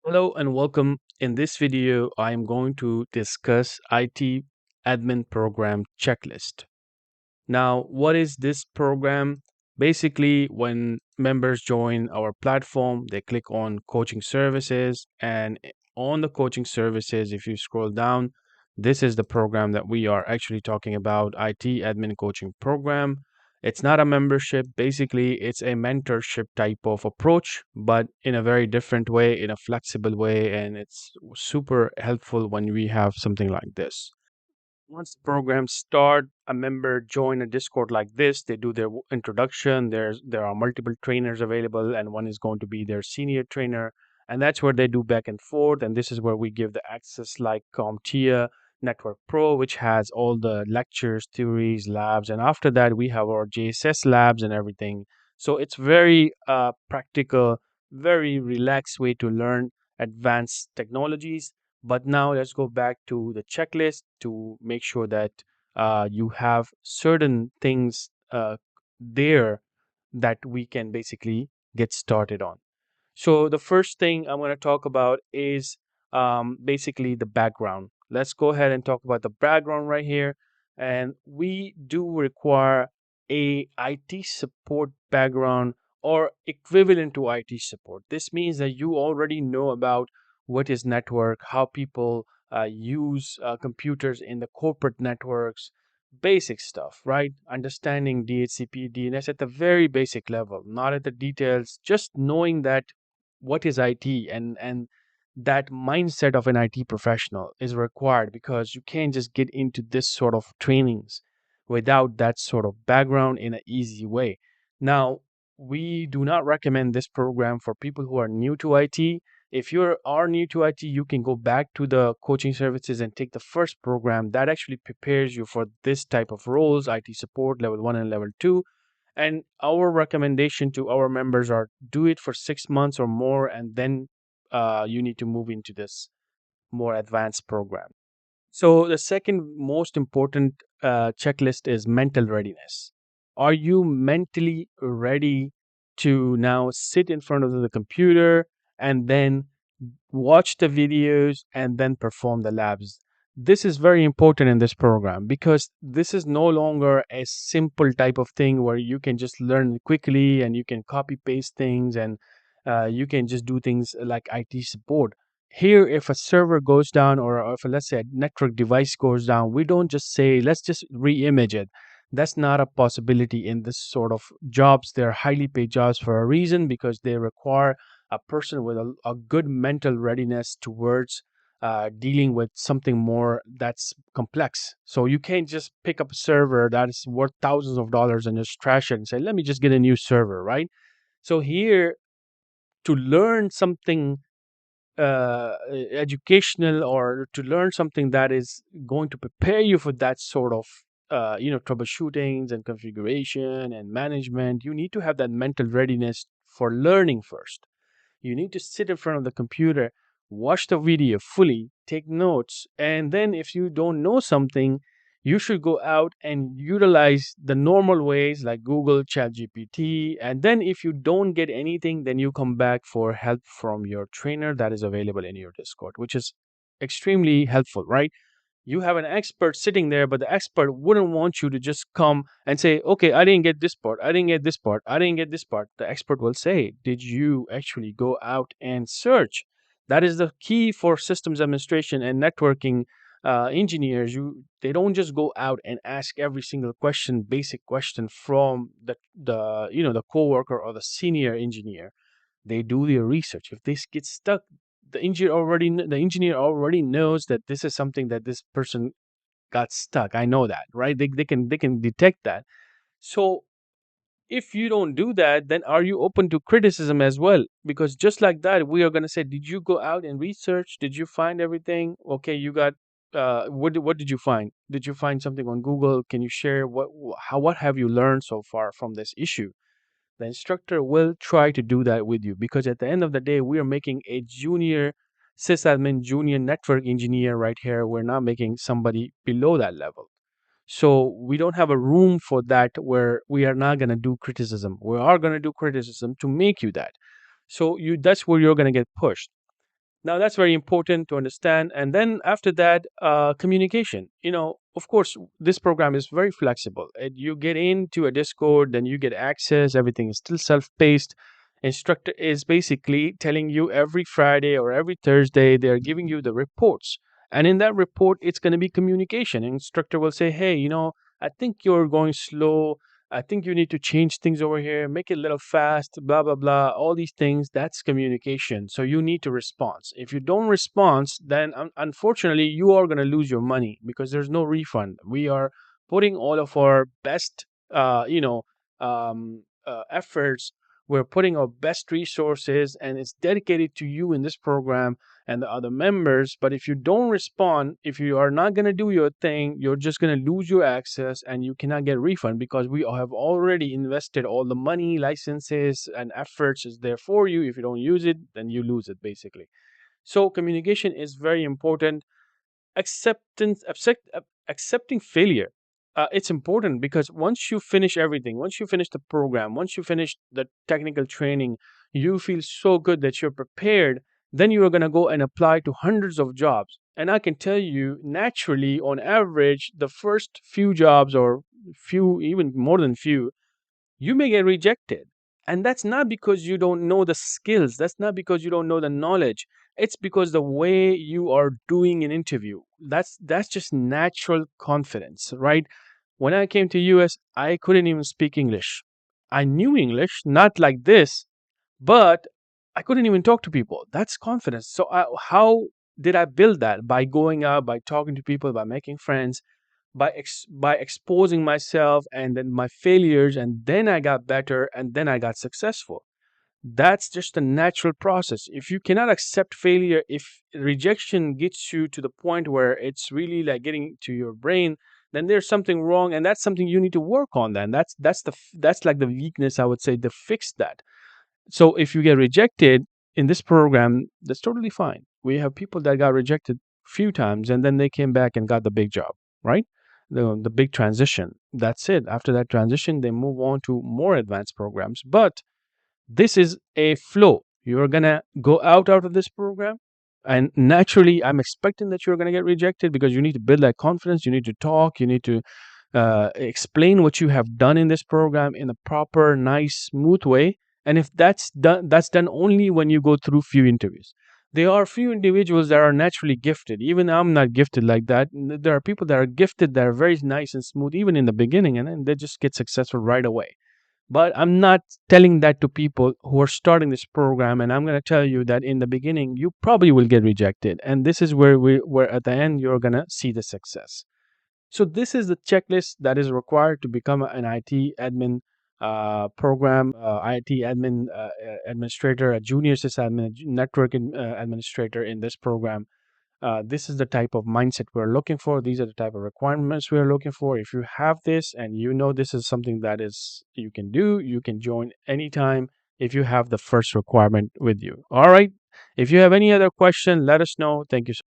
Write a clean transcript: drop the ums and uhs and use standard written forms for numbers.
Hello and welcome. In this video, I am going to discuss IT admin program checklist. Now, what is this program? Basically, when members join our platform, they click on coaching services, and on the coaching services, if you scroll down, this is the program that we are actually talking about, IT admin coaching program. It's not a membership. Basically, it's a mentorship type of approach, but in a very different way, in a flexible way, and it's super helpful when we have something like this. Once the program start, a member join a Discord like this. They do their introduction. There are multiple trainers available, and one is going to be their senior trainer, and that's where they do back and forth. And this is where we give the access like CompTIA Network Pro, which has all the lectures, theories, labs, and after that we have our JSS labs and everything. So it's very practical, very relaxed way to learn advanced technologies. But now let's go back to the checklist to make sure that you have certain things there that we can basically get started on. So the first thing I'm going to talk about is basically the background. Let's go ahead and talk about the background right here. And we do require a IT support background or equivalent to IT support. This means that you already know about what is network, how people use computers in the corporate networks, basic stuff, right? Understanding DHCP, DNS at the very basic level, not at the details, just knowing that what is IT and that mindset of an IT professional is required because you can't just get into this sort of trainings without that sort of background in an easy way. Now, we do not recommend this program for people who are new to IT. If you are new to IT, you can go back to the coaching services and take the first program that actually prepares you for this type of roles, IT support level 1 and level 2. And our recommendation to our members are do it for 6 months or more, and then you need to move into this more advanced program. So the second most important checklist is mental readiness. Are you mentally ready to now sit in front of the computer and then watch the videos and then perform the labs? This is very important in this program because this is no longer a simple type of thing where you can just learn quickly and you can copy paste things and you can just do things like IT support. Here, if a server goes down or if, let's say, a network device goes down, we don't just say, let's just re-image it. That's not a possibility in this sort of jobs. They're highly paid jobs for a reason because they require a person with a good mental readiness towards dealing with something more that's complex. So you can't just pick up a server that is worth thousands of dollars and just trash it and say, let me just get a new server, right? So here, to learn something educational or to learn something that is going to prepare you for that sort of troubleshootings and configuration and management, you need to have that mental readiness for learning first. You need to sit in front of the computer, watch the video fully, take notes, and then if you don't know something, you should go out and utilize the normal ways like Google, ChatGPT. And then if you don't get anything, then you come back for help from your trainer that is available in your Discord, which is extremely helpful, right? You have an expert sitting there, but the expert wouldn't want you to just come and say, okay, I didn't get this part, I didn't get this part, I didn't get this part. The expert will say, did you actually go out and search? That is the key for systems administration and networking engineers. They don't just go out and ask every single question, basic question from the coworker or the senior engineer. They do their research. If this gets stuck, the engineer already knows that this is something that this person got stuck. I know that, right? They can detect that. So if you don't do that, then are you open to criticism as well? Because just like that, we are going to say, did you go out and research? Did you find everything? Okay, you got what did you find? Did you find something on Google? Can you share what have you learned so far from this issue? The instructor will try to do that with you because at the end of the day, we are making a junior sysadmin, junior network engineer right here. We're not making somebody below that level. So we don't have a room for that where we are not going to do criticism. We are going to do criticism to make you that. So that's where you're going to get pushed. Now that's very important to understand. And then after that, communication. Of course, this program is very flexible. You get into a Discord, then you get access. Everything is still self-paced. Instructor is basically telling you every Friday or every Thursday they are giving you the reports. And in that report, it's going to be communication. Instructor will say, hey, I think you're going slow. I think you need to change things over here, make it a little fast, blah, blah, blah. All these things, that's communication. So you need to respond. If you don't respond, then unfortunately, you are going to lose your money because there's no refund. We are putting all of our best, efforts. We're putting our best resources, and it's dedicated to you in this program and the other members. But if you don't respond, if you are not going to do your thing, you're just going to lose your access and you cannot get refund because we have already invested all the money, licenses, and efforts is there for you. If you don't use it, then you lose it basically. So communication is very important. Accepting failure, it's important because once you finish everything, once you finish the program, once you finish the technical training, you feel so good that you're prepared. Then you are going to go and apply to hundreds of jobs, and I can tell you, naturally, on average, the first few jobs, or few, even more than few, you may get rejected. And that's not because you don't know the skills, that's not because you don't know the knowledge. It's because the way you are doing an interview. That's just natural confidence, right? When I came to US, I couldn't even speak English. I knew English, not like this, but I couldn't even talk to people. That's confidence. So how did I build that? By going out, by talking to people, by making friends, by exposing myself and then my failures, and then I got better, and then I got successful. That's just a natural process. If you cannot accept failure, if rejection gets you to the point where it's really like getting to your brain, then there's something wrong, and that's something you need to work on. Then that's like the weakness, I would say, to fix that. So if you get rejected in this program, that's totally fine. We have people that got rejected few times and then they came back and got the big job, right? The big transition. That's it. After that transition, they move on to more advanced programs. But this is a flow. You're gonna go out of this program, and naturally, I'm expecting that you're gonna get rejected because you need to build that confidence. You need to talk. You need to explain what you have done in this program in a proper, nice, smooth way. And if that's done only when you go through few interviews. There are few individuals that are naturally gifted. Even I'm not gifted like that. There are people that are gifted that are very nice and smooth, even in the beginning, and then they just get successful right away. But I'm not telling that to people who are starting this program, and I'm going to tell you that in the beginning you probably will get rejected, and this is where at the end you're going to see the success. So this is the checklist that is required to become an IT admin program, IT admin administrator, a junior sysadmin, network administrator in this program. This is the type of mindset we're looking for. These are the type of requirements we're looking for. If you have this and you know this is something that is you can do, you can join anytime if you have the first requirement with you. All right. If you have any other question, let us know. Thank you so